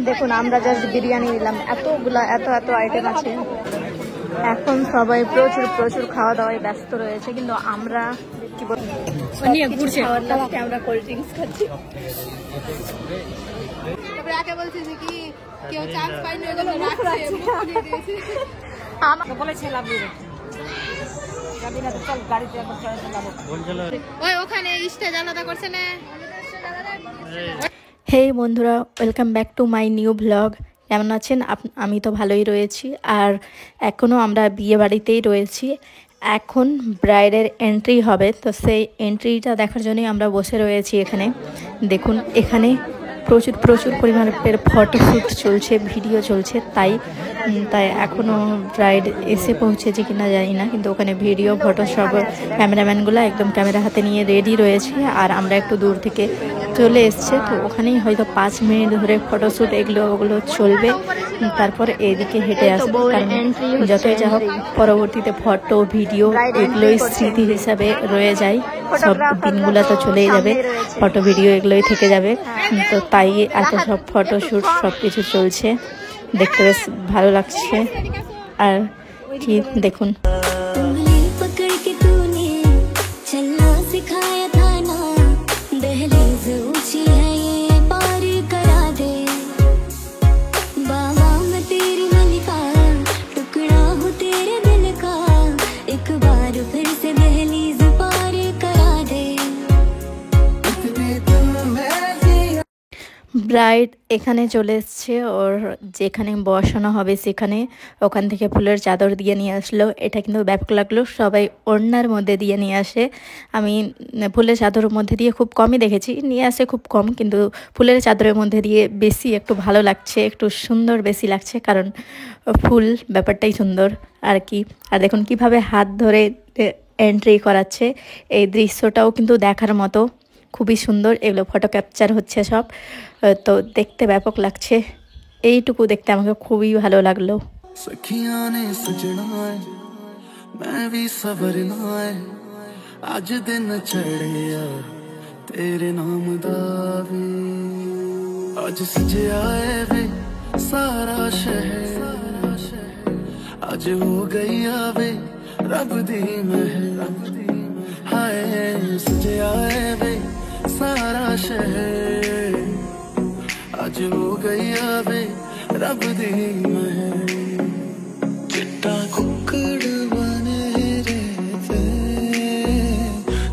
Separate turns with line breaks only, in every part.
দেখুন আমরা জাস্ট বিরিয়ানি নিলাম, এতগুলা এত আইটেম আছে। এখন সবাই প্রচুর প্রচুর খাওয়া দাওয়ায় ব্যস্ত রয়েছে, কিন্তু আমরা কি বলবো আমরা কোল্ড ড্রিঙ্কস খাচ্ছি। হেই বন্ধুরা, welcome back to my new blog. কেমন আছেন? আমি তো ভালোই রয়েছি। আর এখনও আমরা বিয়ে বাড়িতেই রয়েছি। এখন ব্রাইডের এন্ট্রি হবে, তো সেই এন্ট্রিটা দেখার জন্যই আমরা বসে রয়েছি এখানে। দেখুন এখানে প্রচুর প্রচুর পরিমাণের ফটোশ্যুট চলছে, ভিডিও চলছে। তাই এখনও ব্রাইড এসে পৌঁছেছে কিনা জানি না, কিন্তু ওখানে ভিডিও ফটো সব ক্যামেরাম্যানগুলো একদম ক্যামেরা হাতে নিয়ে রেডি রয়েছে। আর আমরা একটু দূর থেকে চলে এসছে, তো ওখানেই হয়তো 5 মিনিট ধরে ফটোশ্যুট ওগুলো চলবে। তারপর এদিকে হেঁটে আসবো, কারণ যতই যা হোক পরবর্তীতে ফটো ভিডিও এগুলোই স্মৃতি হিসাবে রয়ে যায়। সব দিনগুলো তো চলেই যাবে, ফটো ভিডিও এগুলোই থেকে যাবে। তো তাই এত সব ফটোশ্যুট সব কিছু চলছে, দেখতে বেশ ভালো লাগছে। আর কি দেখুন, ব্রাইড এখানে চলে এসছে, ওর যেখানে বসানো হবে সেখানে। ওখান থেকে ফুলের চাদর দিয়ে নিয়ে আসলো, এটা কিন্তু ব্যাপক লাগলো। সবাই ওড়নার মধ্যে দিয়ে নিয়ে আসে। আমি ফুলের চাদরের মধ্যে দিয়ে খুব কমই দেখেছি, নিয়ে আসে খুব কম, কিন্তু ফুলের চাদরের মধ্যে দিয়ে বেশি একটু ভালো লাগছে, একটু সুন্দর বেশি লাগছে, কারণ ফুল ব্যাপারটাই সুন্দর আর কি। আর দেখুন কিভাবে হাত ধরে এন্ট্রি করাচ্ছে, এই দৃশ্যটাও কিন্তু দেখার মতো, খুবই সুন্দর। এগুলো ফটো ক্যাপচার হচ্ছে সব, তো দেখতে ব্যাপক লাগছে। এইটুকু দেখতে আমাকে খুবই ভালো লাগলো।
सारा शहर आज हो गई अबे रब दी महर चिट्टा कुक्कड़ बने रे ते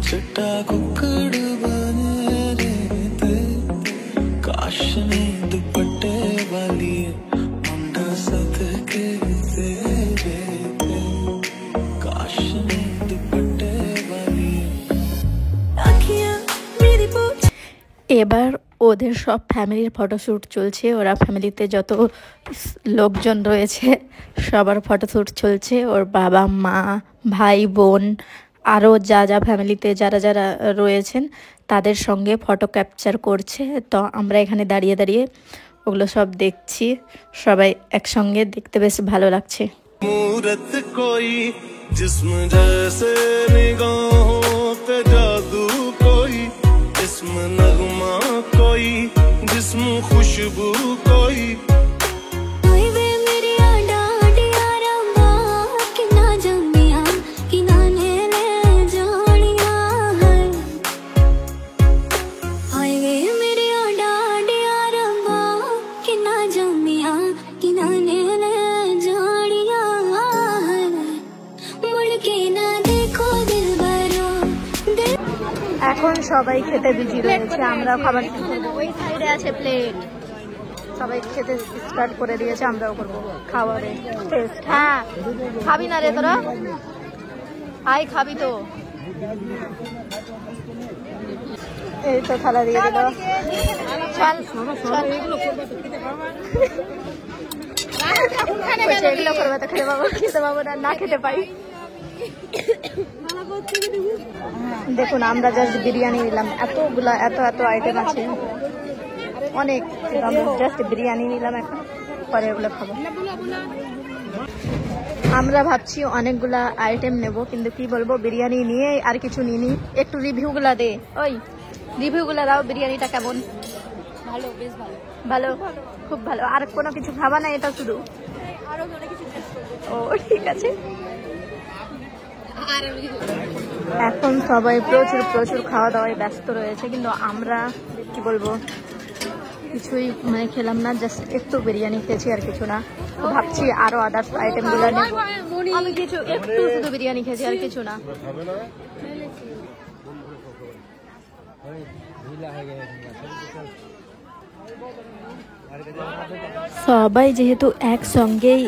चिट्टा कुक्कड़ बने रे ते काश ने दुपट्टे वाली मुंडा सद के तेरे ते काश ने दुपट्टे वाली आँखियाँ
এবার ওদের সব ফ্যামিলির ফটোশ্যুট চলছে। ওরা ফ্যামিলিতে যত লোকজন রয়েছে সবার ফটোশ্যুট চলছে। ওর বাবা মা ভাই বোন আরও যা ফ্যামিলিতে যারা রয়েছেন তাদের সঙ্গে ফটো ক্যাপচার করছে। তো আমরা এখানে দাঁড়িয়ে দাঁড়িয়ে ওগুলো সব দেখছি, সবাই একসঙ্গে দেখতে বেশ ভালো লাগছে।
मूरत कोई जिस्म जैसे निगाहों पे जादू कोई जिस्म नगमा कोई जिस्म खुशबू कोई
এখন সবাই খেতে বিজি রয়েছে, আমরা খাবার ওই সাইডে আছে প্লেট, সবাই খেতে স্টার্ট করে দিয়েছে, আমরাও করবো খাবারে টেস্ট। হ্যাঁ খাবি না রে তোরা? আয় খাবি তো। এই তো থালা দিয়ে দিল, এগুলো করবে তো খেতে পাবো, খেতে পাবো না খেতে পাই। দেখুন আমরা জাস্ট বিরিয়ানি নিলাম, এতগুলা এত আইটেম আছে অনেক, জাস্ট বিরিয়ানি নিলাম এখন। পরে ওগুলো খাবো। আমরা ভাবছি অনেকগুলা আইটেম নেব, কিন্তু কি বলবো, বিরিয়ানি নিয়ে আর কিছু নিইনি। একটু রিভিউগুলা দে, ওই রিভিউগুলা দাও, বিরিয়ানিটা কেমন?
ভালো, বেশ ভালো।
ভালো, খুব ভালো। আর কোনো কিছু খাবা না, এটা শুধু?
আরো অনেক কিছু টেস্ট করবো।
ও ঠিক আছে।
আর
এখন সবাই প্রচুর প্রচুর খাওয়া দাওয়ায় ব্যস্ত রয়েছে, কিন্তু আমরা কি বলবো কিছুই মানে খেলাম না, জাস্ট একটু বিরিয়ানি খেয়েছি আর কিছু না। তো ভাবছি আরো আদার্স আইটেমগুলো নেব। আমি কিছু একটু শুধু বিরিয়ানি খেয়েছি আর কিছু না। সবাই যেহেতু একসঙ্গেই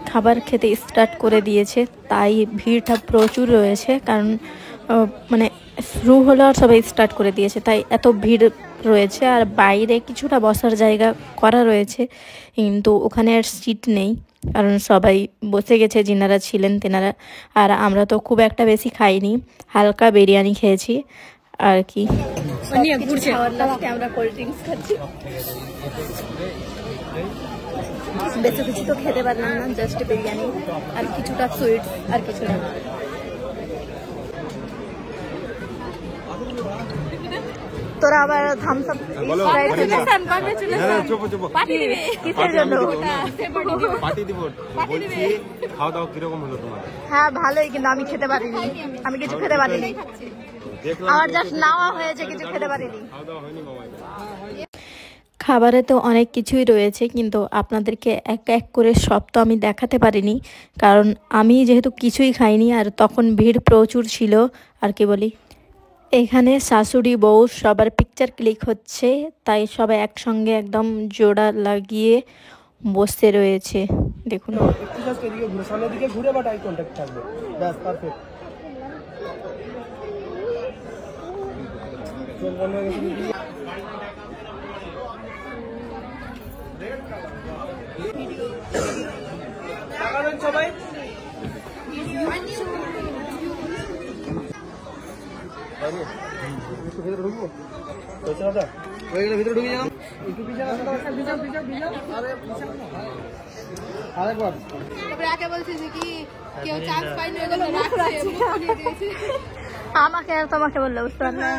খাবার খেতে স্টার্ট করে দিয়েছে, তাই ভিড়টা প্রচুর রয়েছে। কারণ মানে শুরু হলো আর সবাই স্টার্ট করে দিয়েছে, তাই এত ভিড় রয়েছে। আর বাইরে কিছুটা বসার জায়গা করা রয়েছে, কিন্তু ওখানে আর সিট নেই, কারণ সবাই বসে গেছে যিনারা ছিলেন তেনারা। আর আমরা তো খুব একটা বেশি খাইনি, হালকা বিরিয়ানি খেয়েছি আর কি। আমরা কোল্ড ড্রিঙ্কস খাচ্ছি, বেশি কিছু তো খেতে পারলাম না, জাস্ট বিরিয়ানি আর কিছুটা সুইটস আর কিছু না। তোরা আবার থামস আপ কিসের জন্য? হ্যাঁ ভালোই, কিন্তু আমি খেতে পারিনি, আমি কিছু খেতে পারিনি। আমার জাস্ট নাওয়া হয়েছে, কিছু খেতে পারিনি। খাবারে তো অনেক কিছুই রয়েছে, কিন্তু আপনাদেরকে এক এক করে সব তো আমি দেখাতে পারিনি, কারণ আমি যেহেতু কিছুই খাইনি আর তখন ভিড় প্রচুর ছিল। আর কি বলি, এখানে শাশুড়ি বউ সবার পিকচার ক্লিক হচ্ছে, তাই সবাই একসঙ্গে একদম জোড়া লাগিয়ে বসে রয়েছে। দেখুন
সবাই ভিতরে ঢুকবো, ভিতরে ঢুকে যাও একটু আরেকবার।
আমাকে আর তোমাকে বললো বুঝতে পারলে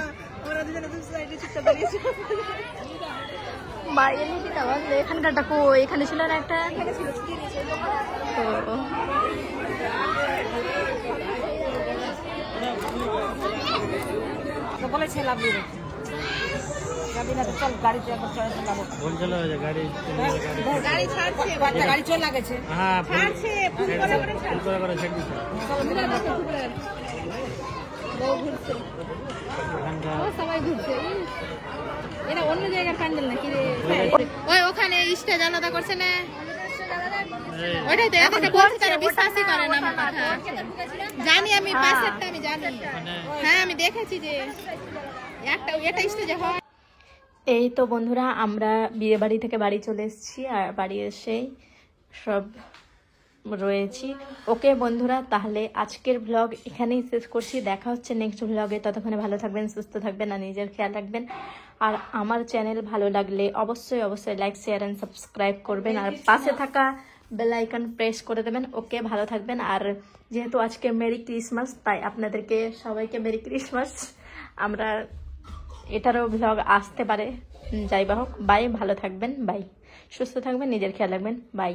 এখানকার ডাকো, এখানে ছিল না একটা।
বলেছিলাম গাড়ি চলে গেছে। সবাই ঘুরছে, এটা অন্য জায়গার প্যান্ডেল নাকি রে? ওই ওখানে স্টেজ আলাদা করছে না, ওইটাই তো এখানে বলছে, তারা বিশ্বাসই করে না আমার কথা। জানি আমি পাশেরটা আমি জানি, হ্যাঁ আমি দেখেছি যে একটা এটা স্টেজে হয়।
এই তো বন্ধুরা, আমরা বিয়ে বাড়ি থেকে বাড়ি চলে এসেছি, আর বাড়ি এসেই সব রয়েছি। ওকে বন্ধুরা, তাহলে আজকের ব্লগ এখানেই শেষ করছি। দেখা হচ্ছে নেক্সট ব্লগে। ততক্ষণে ভালো থাকবেন, সুস্থ থাকবেন আর নিজের খেয়াল রাখবেন। আর আমার চ্যানেল ভালো লাগলে অবশ্যই অবশ্যই লাইক, শেয়ার অ্যান্ড সাবস্ক্রাইব করবেন, আর পাশে থাকা বেল আইকন প্রেস করে দেবেন। ওকে, ভালো থাকবেন। আর যেহেতু আজকে মেরি ক্রিসমাস, তাই আপনাদেরকে সবাইকে মেরি ক্রিসমাস। আমরা এটারও ব্লগ আসতে পারে, যাই বা হোক। বাই, ভালো থাকবেন, বাই, সুস্থ থাকবেন, নিজের খেয়াল রাখবেন, বাই।